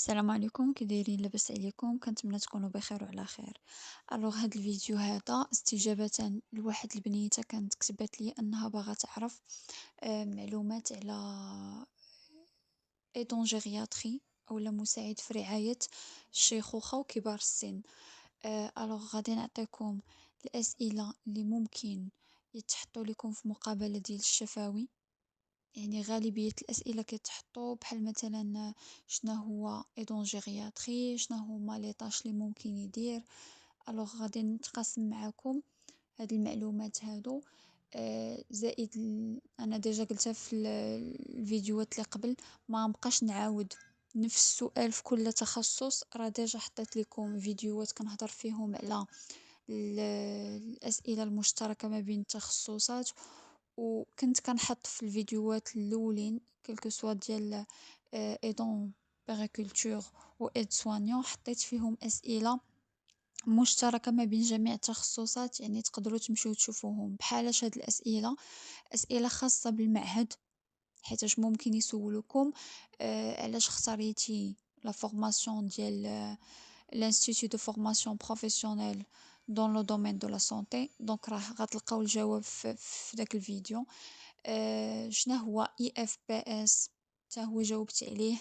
السلام عليكم، كي دايرين؟ لاباس عليكم؟ كنتمنى تكونوا بخير وعلى خير. هاد الفيديو هذا استجابة لواحد البنيته كانت كتبت لي انها باغا تعرف معلومات على ايدون جيرياتري اولا مساعد في رعاية الشيخوخة وكبار السن. غادي نعطيكم الاسئلة اللي ممكن يتحطوا لكم في مقابلة ديال الشفوي. يعني غالبية الأسئلة كيتحطوا بحال مثلا شنا هو ايدون جيرياتري، شنا هما لي طاش اللي ممكن يدير. غادي نتقاسم معاكم هاد المعلومات هادو. زائد انا ديجا قلتها في الفيديوهات اللي قبل، ما نبقاش نعاود نفس السؤال في كل تخصص. راه ديجا حطيت لكم فيديوهات كنهضر فيهم على الأسئلة المشتركة ما بين التخصصات، وكنت كنحط في الفيديوهات الأولين كلكو سوا ديال ايدون بيريكولتور و ايد سوانيون، حطيت فيهم أسئلة مشتركة ما بين جميع التخصصات. يعني تقدروا تمشيو تشوفوهم بحالاش هاد الأسئلة أسئلة خاصة بالمعهد، حيتاش ممكن يسولوكم علاش اختاريتي لا فورماسيون ديال l'Institut de formation professionnelle dans le domaine de la santé. دونك راه غتلقاو الجواب في داك الفيديو. شنو هو IFPS حتى هو جاوبت عليه.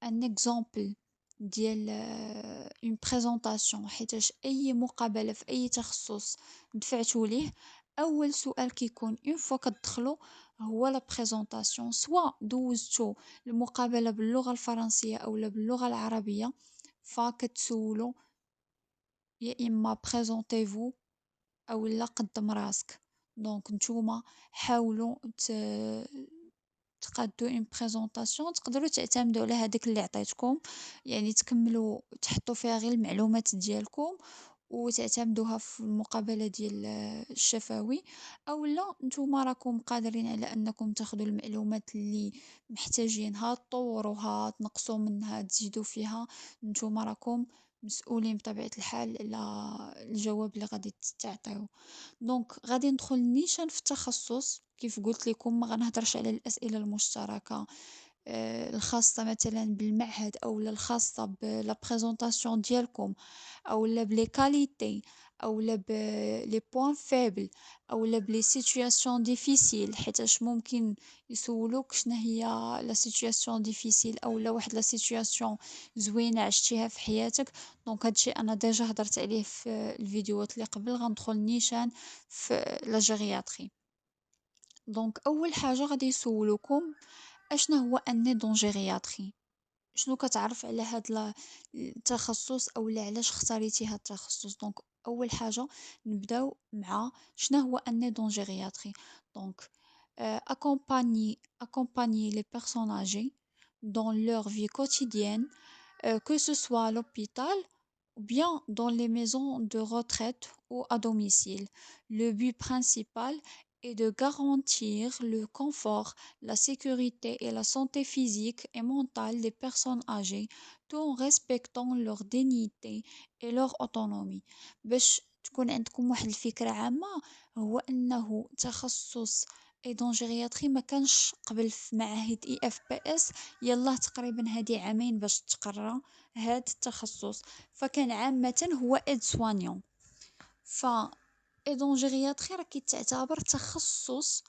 ان اكزامبل ديال اون بريزونطاسيون، حيتاش اي مقابله في اي تخصص دفعتو ليه اول سؤال كيكون اون فوا كتدخلوا هو لا بريزونطاسيون. سواء دوزتو المقابله باللغه الفرنسيه او باللغه العربيه، فكتسولو يا اما بريزونطيفو او لا قدم راسك. دونك نتوما حاولوا تقادو اون بريزونطاسيون تقدروا تعتمدوا على هذيك اللي عطيتكم، يعني تكملوا تحطوا فيها غير المعلومات ديالكم وتعتمدوها في المقابله ديال الشفوي. او لا نتوما راكم قادرين على انكم تاخذوا المعلومات اللي محتاجينها تطوروها تنقصوا منها تزيدوا فيها. نتوما راكم مسؤولين بطبيعه الحال على الجواب اللي غادي تعطيو. دونك غادي ندخل نيشان في التخصص. كيف قلت لكم ما غنهضرش على الأسئلة المشتركة الخاصة مثلا بالمعهد او الخاصة بلا بريزونطاسيون ديالكم او بلي كاليتي او بلي بوين فيبل او بلي سيتوياسيون ديفيسيل، حيتاش ممكن يسولوك شنو هي لا سيتوياسيون ديفيسيل او واحد لا سيتوياسيون زوينه عشتيها في حياتك. دونك هادشي انا ديجا هضرت عليه في الفيديوهات اللي قبل. غندخل نيشان في لا جيرياتري. دونك اول حاجه غادي يسولوكم اشنا هو اني دون جيرياتري، شنو كتعرف على التخصص او علاش اختاريتي هذا التخصص. دونك اول حاجه نبداو مع شنو هو اني دون جيرياتري. دونك accompagner les personnes âgées dans leur vie quotidienne, que ce soit à l'hôpital ou bien dans les maisons de retraite ou à domicile. Le but principal est de garantir le confort, la sécurité et la santé physique et mentale des personnes âgées, tout en respectant leur dignité et leur autonomie. باش تكون عندكم واحد الفكرة عامة، هو أنه تخصص ايضون جيرياتري ما كانش قبل في معاهد اي اف بي اس. يلا تقريبا هادي عامين باش تقرا هاد التخصص، فكان عامة هو ايد سوانيون. ف ايضون جيرياتري راه كيتعتبر تخصص،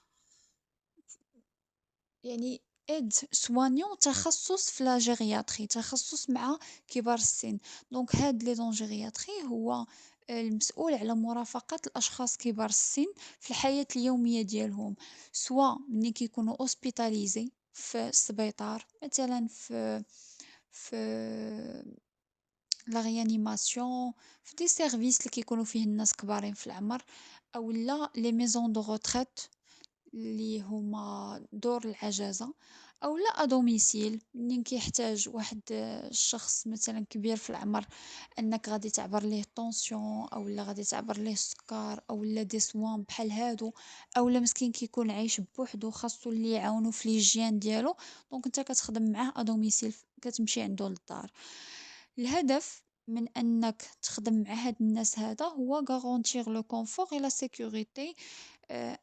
يعني ايد سوانيون تخصص في لا جيرياتري، تخصص مع كبار السن. دونك هاد لي دون جيرياتري هو المسؤول على مرافقة الأشخاص كبار السن في الحياة اليومية ديالهم، سواء ملي كيكونوا اوسبيتاليزي في السبيطار مثلا في لا ريانيماسيون، في دي سيرفيس اللي كيكونوا فيه الناس كبارين في العمر، او لا لي ميزون دو روتريت اللي هما دور العجزة، او لا ادوميسيل منين كيحتاج واحد الشخص مثلا كبير في العمر انك غادي تعبر ليه طونسيون او لا غادي تعبر ليه السكر او لا دي سوان بحال هادو، او لا مسكين كيكون عايش بوحدو خاصو اللي يعاونو في ليجيان ديالو. دونك انت كتخدم معاه ادوميسيل، كتمشي عنده للدار. الهدف من انك تخدم مع هاد الناس هذا هو غارونتير لو كونفور اي لا سيكوريتي،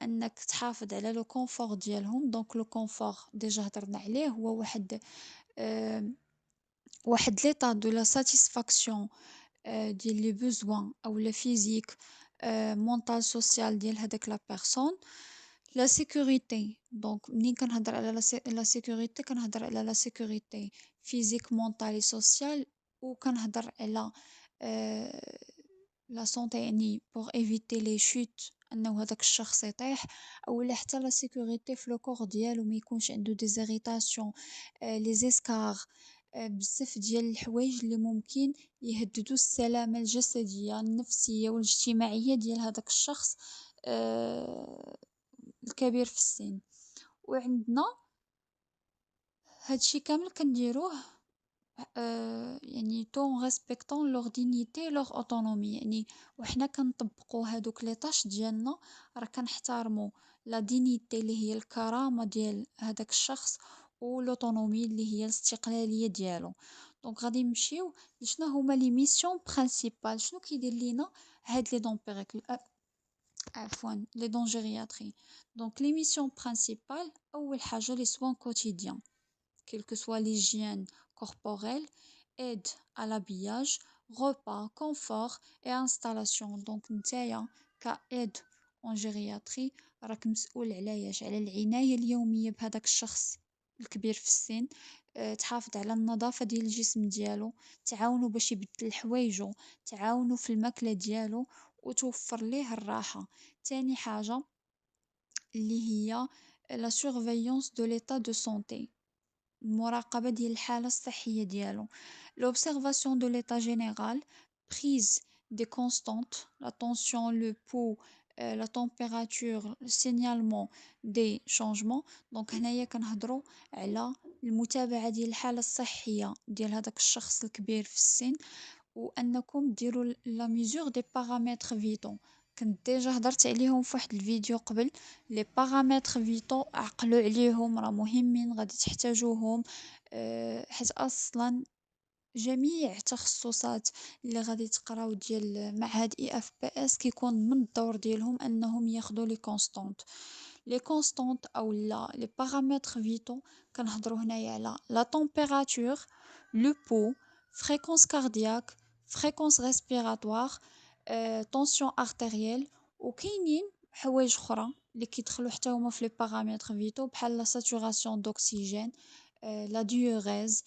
انك تحافظ على لو كونفور ديالهم. دونك لو كونفور ديجا هضرنا عليه، هو واحد واحد l'état de la satisfaction ديال لي besoins أولا physique mental social ديال هاداك لا بيرسون. لا sécurité دونك منين كنهضر على لا sécurité كنهضر على لا sécurité physique mental et social، وكنهضر على لا سونتي يعني pour éviter les chutes انه هذاك الشخص يطيح، اولا حتى لا sécurité في لو كور ديالو ما يكونش عنده دي زيريتاسيون لي زيسكار، بزاف ديال الحوايج اللي ممكن يهددوا السلامة الجسدية النفسية والاجتماعية ديال هذاك الشخص الكبير في السن. وعندنا هادشي كامل كنديروه يعني طون ريسبكتون لوغ دينيتي لوغ اوتونومي، يعني وحنا كنطبقو هادوك لي طاش ديالنا راه كنحترمو لا دينيتي اللي هي الكرامة ديال هداك الشخص، ولوتونومي اللي هي الاستقلالية ديالو. دونك غادي نمشيو لشنا هما لي ميسيون برينسيبال، شنو كيدير لينا هاد لي دون بيريكل عفوا لي دون جيرياتري. دونك لي ميسيون برينسيبال اول حاجة لي سوان كوتيديان quelle que soit l'hygiène corporelle, aide à l'habillage, repas, confort et installation. Donc نتايا كaide en gériatrie راك مسؤول علاش على العناية اليومية بهذاك الشخص الكبير في السن، تحافظ على النظافة ديال الجسم ديالو، تعاونو باش يبدل حوايجو، تعاونو في الماكلة ديالو، وتوفر ليه الراحة. تاني حاجة اللي هي la surveillance de l'état de santé، المراقبة ديال الحالة الصحية ديالو. l'observation de l'état général، prise des constantes la tension le pouls la température le signalement des changements. دونك هنايا كنهضروا على المتابعة ديال الحالة الصحية ديال هذاك الشخص الكبير في السن، وانكم ديروا لا ميزور دي بارامتر فيتو. كنت ديجا هضرت عليهم في واحد الفيديو قبل. لي بارامتر فيتو عقلوا عليهم، راه مهمين غادي تحتاجوهم حيت اصلا جميع التخصصات اللي غادي تقراو ديال معهد اي اف بي اس كيكون من الدور ديالهم انهم ياخذوا لي كونستانت او لا لي بارامتر فيتو. كنهضروا هنايا على لا تمبيراتور، لو بو، فريكونس كاردياك، فريكونس ريسبيراتوار، طونسيون ارتيريال. وكاينين حوايج اخرى اللي كيدخلوا حتى هما في لي بارامتر فيتو بحال لا ساتوراسيون دوكسيجين، لا ديوريز،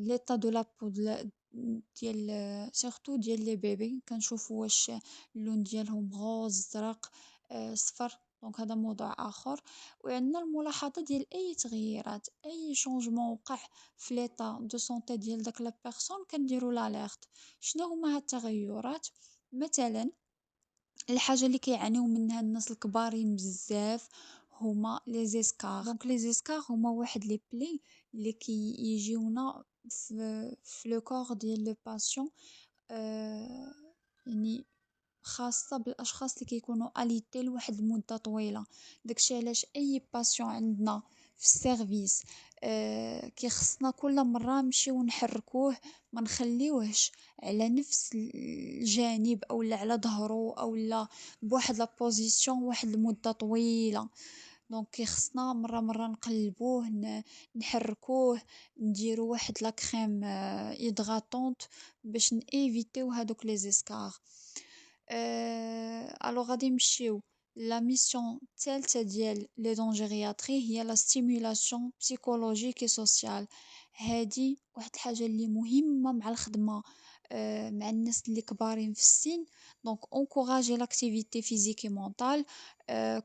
ليطا دو لا بو ديال سورتو ديال لي بيبي كنشوفوا واش اللون ديالهم غوز زرق صفر. دونك هذا موضوع اخر. وعندنا الملاحظه ديال اي تغييرات، اي شونجمون وقع في ليطا دو سونتي ديال داك لا بيرسون كنديروا لاليرت. شنو هما هاد التغيرات؟ مثلا الحاجه اللي كيعانيو منها الناس الكبارين بزاف هما لي زيسكار. دونك لي زيسكار هما واحد لي بلي اللي يجيونا في لو كور ديال لو باسيون، يعني خاصة بالاشخاص اللي كيكونوا اليتي لواحد المدة طويلة. داكشي علاش اي باسيون عندنا في السيرفيس كيخصنا كل مرة نمشيو نحركوه، ما نخليوهش على نفس الجانب او على ظهره او لا بواحد لا بوزيسيون واحد المدة طويلة. دونك كيخصنا مرة نقلبوه نحركوه، نديرو واحد لا كريم ايدغاطونت باش نيفيتيو هادوك لي زيسكار. الو غادي نمشيو لا ميسيون الثالثه ديال لي دون جيرياتري هي لا ستيمولاسيون بسيكولوجيك اي سوسيال. هادي واحد الحاجه اللي مهمه مع الخدمه مع الناس اللي كبارين في السن. دونك انكوراجي لاكتيفيتي فيزيك اي مونطال،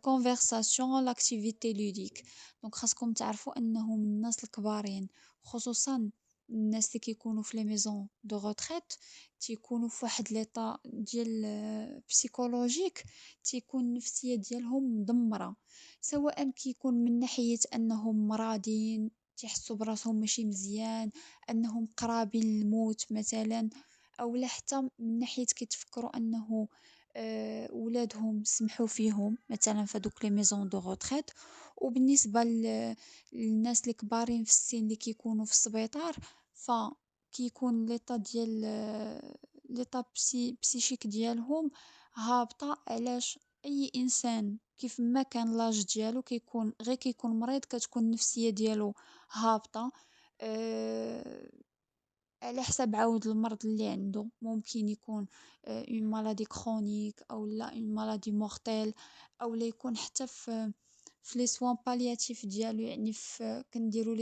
كونفرساسيون لاكتيفيتي لوديك. دونك خاصكم تعرفوا انهم الناس الكبارين خصوصا الناس اللي كيكونوا في لي ميزون دو روتريت تيكونوا في واحد ليطا ديال بسيكولوجيك، تيكون النفسيه ديالهم مدمره، سواء كيكون من ناحيه انهم مرادين تيحسوا براسهم ماشي مزيان، انهم قرابين للموت مثلا، او لا حتى من ناحيه كيتفكروا انه ولادهم سمحوا فيهم مثلا فدوك لي ميزون دو روتريت. وبالنسبه للناس اللي كبارين في السن اللي كيكونوا في السبيطار، فكيكون ليطا ديال ليطا بسيشيك ديالهم هابطه. علاش؟ اي انسان كيف ما كان لاج ديالو كيكون غير كيكون مريض كتكون النفسيه ديالو هابطه. على حساب عاود المرض اللي عنده، ممكن يكون une maladie chronique أولا une maladie mortelle، أولا يكون حتى في les soins palliatifs ديالو، يعني كنديرو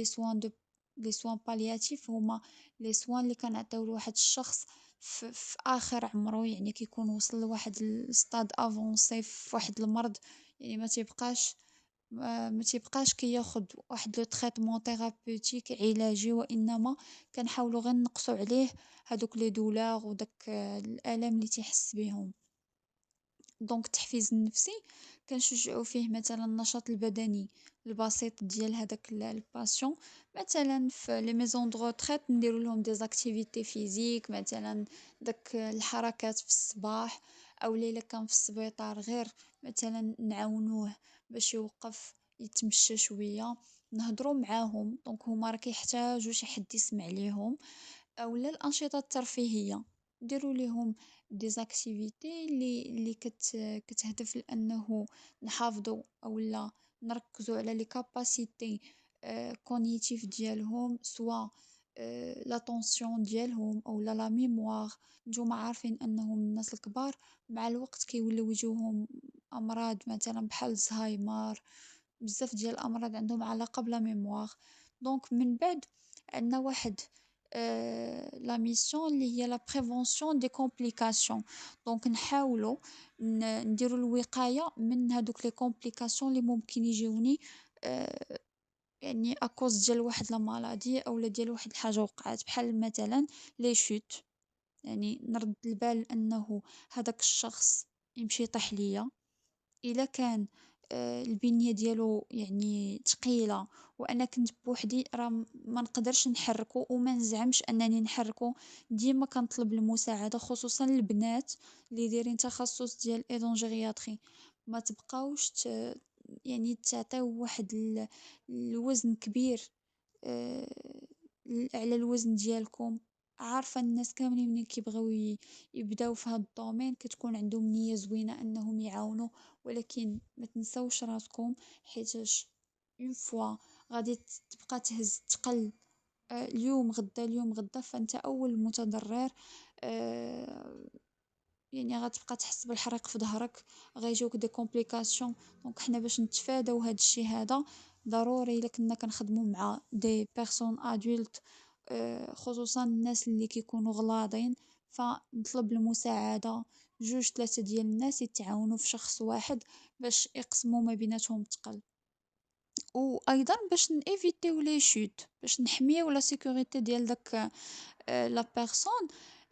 les soins palliatifs هما les soins اللي كنعطيو لواحد الشخص في آخر عمرو، يعني كيكون وصل لواحد الstade avancé في واحد المرض، يعني ما تيبقاش كياخد واحد لو تريتمون ثيرابوتيك علاجي، وانما كنحاولوا غير نقصوا عليه هادوك لي دولار وداك الالام اللي تيحس بهم. دونك التحفيز النفسي كنشجعوا فيه مثلا النشاط البدني البسيط ديال هذاك الباسيون، مثلا في لي ميزون دو روتريت نديروا لهم دي زاكتيفيتي فيزيك، مثلا داك الحركات في الصباح، او ليلة كان في السبيطار غير مثلا نعاونوه باش يوقف يتمشى شويه، نهضروا معاهم، دونك هما راه كيحتاجوا شي حد يسمع ليهم، اولا الانشطه الترفيهيه نديروا ليهم دي زاكتيفيتي اللي كتهدف لانه نحافظوا اولا نركزوا على لي كاباسيتي كونيتيف ديالهم، سوا لاتونسيون ديالهم اولا لا ميموار. نتوما عارفين انهم الناس الكبار مع الوقت كيوليو يجيوهم امراض مثلا بحال الزهايمر، بزاف ديال الامراض عندهم علاقه بلا ميموار. دونك من بعد عندنا واحد لا ميسيون اللي هي لا بريفونسيون دي كومبليكاسيون، دونك نحاولوا نديروا الوقايه من هذوك لي كومبليكاسيون اللي ممكن يجيوني يعني اكوز ديال واحد لا مالادي اولا ديال واحد الحاجه وقعت، بحال مثلا لي شوت، يعني نرد البال انه هذاك الشخص يمشي يطيح ليا، الا كان البنيه ديالو يعني ثقيله وانا كنت بوحدي راه ما نقدرش نحركه وما نزعمش انني نحركه، ديما كنطلب المساعده، خصوصا البنات اللي دايرين تخصص ديال ايدونجيرياتري، ما تبقاوش يعني تعطيو واحد الوزن كبير آه، على الوزن ديالكم. عارفة الناس كاملين ملي كيبغيو يبداو في هاد الدومين كتكون عندهم نية زوينة انهم يعاونوا، ولكن ما تنسوش راسكم، حيتاش اون فوا غادي تبقى تهز تقل اليوم غدا اليوم غدا، فانت اول متضرر. آه، يعني غتبقى تحس بالحريق في ظهرك، غيجيوك دي كومبليكاسيون. دونك حنا باش نتفاداو هاد الشيء هذا ضروري الا كنا كنخدموا مع دي بيرسون ادولت، خصوصا الناس اللي كيكونوا غلاضين، فنطلب المساعده جوج ثلاثه ديال الناس يتعاونوا في شخص واحد باش يقسموا ما بيناتهم الثقل، وايضا باش نيفيتيو لي شوت، باش نحميو لا سيكوريتي ديال داك لا بيرسون.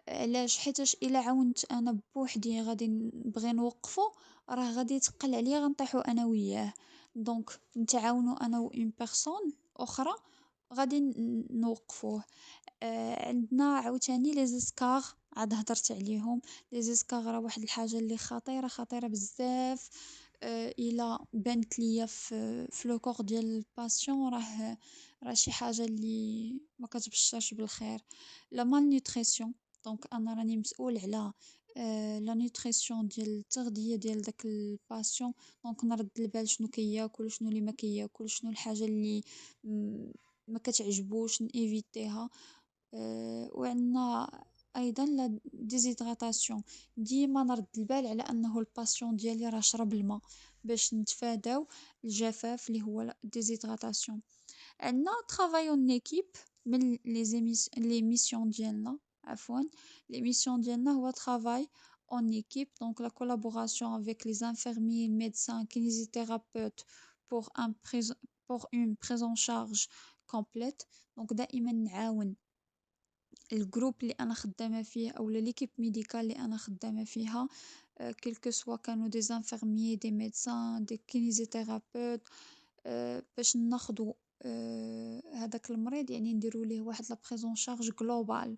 علاش؟ حيتاش الا عاونت انا بوحدي غادي نبغي نوقفو، راه غادي يتقل عليا غنطيحو انا وياه، دونك نتعاونوا انا و اون بيرسون اخرى غادي نوقفوه. عندنا عاوتاني لي زيسكار، عاد هضرت عليهم. لي زيسكار راه واحد الحاجه اللي خطيره خطيره بزاف، الا بانت ليا في لو كور ديال الباسيون راه شي حاجه اللي ما كتبشرش بالخير. لا مال نيوتريسيون، دونك انا راني مسؤول على لا نيوتريسيون ديال التغذيه ديال داك الباسيون، دونك نرد البال شنو كياكل شنو اللي ما كياكل، شنو الحاجه اللي ما كتعجبوش نيفيتيها. وعندنا ايضا لا ديزيدراتاسيون، ديما نرد البال على انه الباسيون ديالي راه شرب الماء باش نتفاداو الجفاف اللي هو ديزيدراتاسيون. عندنا travail en équipe من لي ميسيون ديالنا، عفوا لي ميسيون ديالنا هو travail en équipe، donc la collaboration avec les infirmiers, médecins, kinésithérapeutes pour pour une prise en charge complète. donc دائما نعاون الجروب اللي انا خدامه فيه او ليكيب ميديكال اللي انا خدامه فيها، كيلكو سوا كانوا دي زانفيرميي دي ميدسان دي كينيزيثيرابيوت، باش ناخدو هذاك المريض، يعني نديرو ليه واحد لا بريزون شارج جلوبال.